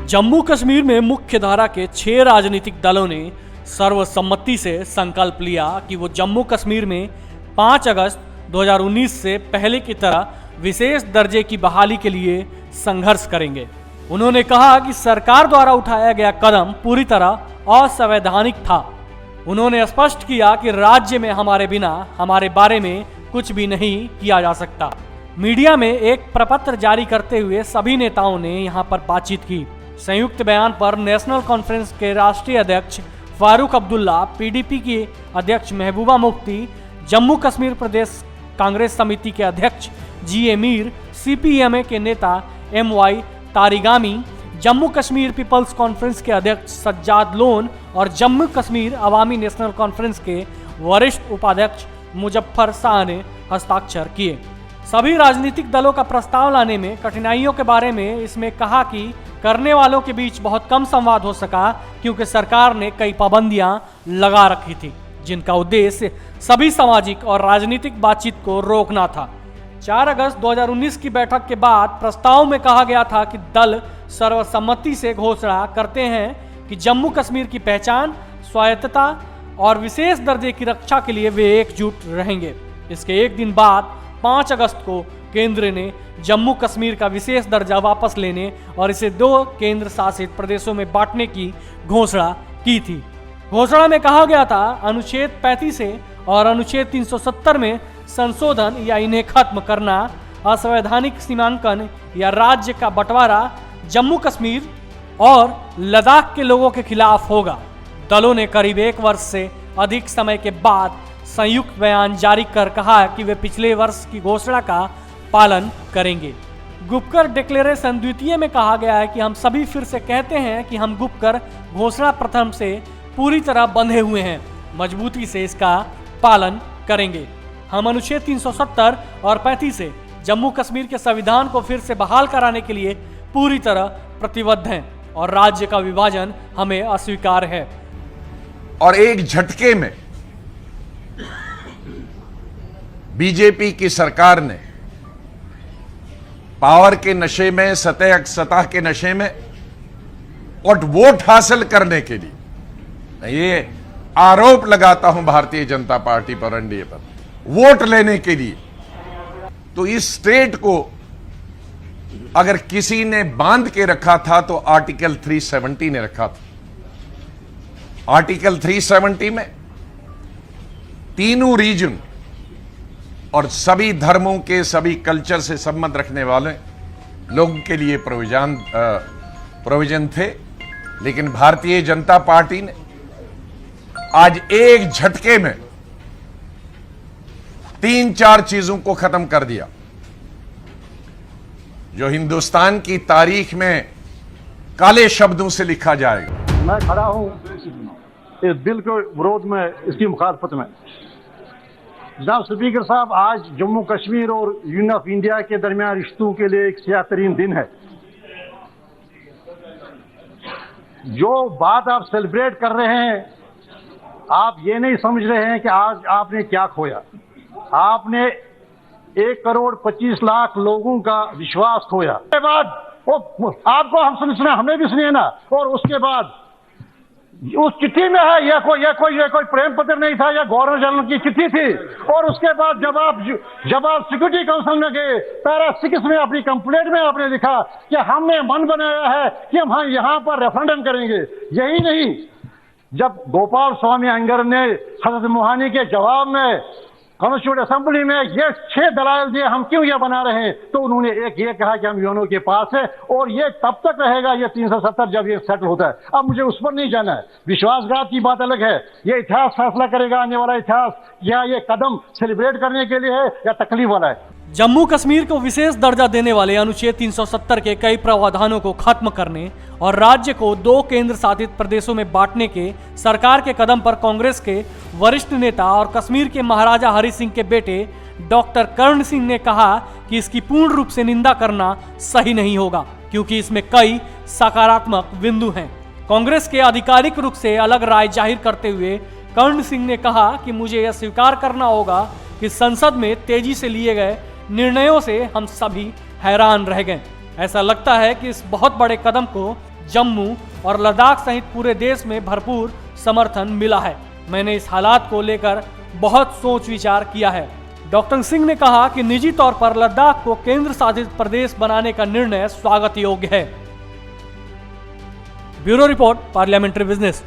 जम्मू कश्मीर में मुख्य धारा के 6 राजनीतिक दलों ने सर्वसम्मति से संकल्प लिया कि वो जम्मू कश्मीर में 5 अगस्त 2019 से पहले की तरह विशेष दर्जे की बहाली के लिए संघर्ष करेंगे। उन्होंने कहा कि सरकार द्वारा उठाया गया कदम पूरी तरह असंवैधानिक था। उन्होंने स्पष्ट किया कि राज्य में हमारे बिना हमारे बारे में कुछ भी नहीं किया जा सकता। मीडिया में एक प्रपत्र जारी करते हुए सभी नेताओं ने यहां पर बातचीत की। संयुक्त बयान पर नेशनल कॉन्फ्रेंस के राष्ट्रीय अध्यक्ष फारूक अब्दुल्ला, पीडीपी की अध्यक्ष महबूबा मुफ्ती, जम्मू कश्मीर प्रदेश कांग्रेस समिति के अध्यक्ष जी मीर, सीपीएमए के नेता MY Tarigami, Jammu Kashmir people's conference के अध्यक्ष सज्जाद लोन और जम्मू कश्मीर अवामी नेशनल कॉन्फ्रेंस के वरिष्ठ उपाध्यक्ष मुजफ्फर शाह ने हस्ताक्षर किए। सभी राजनीतिक दलों का प्रस्ताव लाने में कठिनाइयों के बारे में इसमें कहा कि करने वालों के बीच बहुत कम संवाद हो सका क्योंकि सरकार ने कई पाबंदियां लगा रखी थी जिनका उद्देश्य सभी सामाजिक और राजनीतिक बातचीत को रोकना था। 4 अगस्त 2019 की बैठक के बाद प्रस्ताव में कहा गया था कि दल सर्वसम्मति से घोषणा करते हैं कि जम्मू कश्मीर की पहचान, स्वायत्तता और विशेष दर्जे की रक्षा के लिए वे एकजुट रहेंगे। इसके एक दिन बाद 5 अगस्त को केंद्र ने जम्मू कश्मीर का विशेष दर्जा वापस लेने और इसे 2 केंद्र शासित प्रदेशों में बांटने की घोषणा की थी। घोषणा में कहा गया था अनुच्छेद 35 और अनुच्छेद 370 में संशोधन या इन्हें खत्म करना, असंवैधानिक सीमांकन या राज्य का बंटवारा जम्मू कश्मीर और लद्दाख के लोगों के खिलाफ होगा। दलों ने करीब 1 वर्ष से अधिक समय के बाद संयुक्त बयान जारी कर कहा कि वे पिछले वर्ष की घोषणा का पालन करेंगे। गुपकर डिक्लेरेशन द्वितीय में कहा गया है कि हम सभी फिर से कहते हैं कि हम गुपकर घोषणा प्रथम से पूरी तरह बंधे हुए हैं, मजबूती से इसका पालन करेंगे। हम अनुच्छेद 370 और 35 से जम्मू कश्मीर के संविधान को फिर से बहाल कराने के लिए पूरी तरह प्रतिबद्ध हैं और राज्य का विभाजन हमें अस्वीकार है। और एक झटके में बीजेपी की सरकार ने पावर के नशे में, सतह के नशे में और वोट हासिल करने के लिए, ये आरोप लगाता हूं भारतीय जनता पार्टी पर, एनडीए पर, वोट लेने के लिए, तो इस स्टेट को अगर किसी ने बांध के रखा था तो आर्टिकल 370 ने रखा था। आर्टिकल 370 में तीनों रीजन और सभी धर्मों के, सभी कल्चर से संबंध रखने वाले लोगों के लिए प्रोविजन थे, लेकिन भारतीय जनता पार्टी ने आज एक झटके में 3-4 चीजों को खत्म कर दिया जो हिंदुस्तान की तारीख में काले शब्दों से लिखा जाएगा। मैं खड़ा हूं इस बिल के विरोध में, इसकी मुखालफत में। जनाब स्पीकर साहब, आज जम्मू कश्मीर और यूनियन ऑफ इंडिया के दरमियान रिश्तों के लिए एक सियाह तरीन दिन है। जो बात आप सेलिब्रेट कर रहे हैं, आप ये नहीं समझ रहे हैं कि आज आपने क्या खोया। आपने 1,25,00,000 लोगों का विश्वास खोया। उसके बाद आपको हम सुना, हमने भी सुनिए ना, और उसके बाद उस चिट्ठी में है, यह कोई प्रेम पत्र नहीं था, यह गवर्नर जनरल की चिट्ठी थी। और उसके बाद जब आप सिक्योरिटी काउंसिल में गए, पैरा 6 में अपनी कंप्लेंट में आपने लिखा कि हमने मन बनाया है कि हम यहां पर रेफरेंडम करेंगे। यही नहीं, जब गोपाल स्वामी अयंगर ने हजरत मोहानी के जवाब में कॉन्स्टिट्यूंट असेंबली में ये 6 दलाल दिए हम क्यों ये बना रहे हैं, तो उन्होंने एक ये कहा कि हम यूएनओ के पास है और ये तब तक रहेगा, ये 370 जब ये सेटल होता है। अब मुझे उस पर नहीं जाना है, विश्वासघात की बात अलग है, ये इतिहास फैसला करेगा आने वाला इतिहास, या ये कदम सेलिब्रेट करने के लिए है या तकलीफ वाला है। जम्मू कश्मीर को विशेष दर्जा देने वाले अनुच्छेद 370 के कई प्रावधानों को खत्म करने और राज्य को 2 केंद्र शासित प्रदेशों में बांटने के सरकार के कदम पर कांग्रेस के वरिष्ठ नेता और कश्मीर के महाराजा हरि सिंह के बेटे डॉक्टर कर्ण सिंह ने कहा कि इसकी पूर्ण रूप से निंदा करना सही नहीं होगा क्योंकि इसमें कई सकारात्मक बिंदु हैं। कांग्रेस के आधिकारिक रूप से अलग राय जाहिर करते हुए कर्ण सिंह ने कहा कि मुझे यह स्वीकार करना होगा कि संसद में तेजी से लिए गए निर्णयों से हम सभी हैरान रह गए। ऐसा लगता है कि इस बहुत बड़े कदम को जम्मू और लद्दाख सहित पूरे देश में भरपूर समर्थन मिला है। मैंने इस हालात को लेकर बहुत सोच विचार किया है। डॉक्टर सिंह ने कहा कि निजी तौर पर लद्दाख को केंद्र शासित प्रदेश बनाने का निर्णय स्वागत योग्य है। Bureau report, parliamentary business.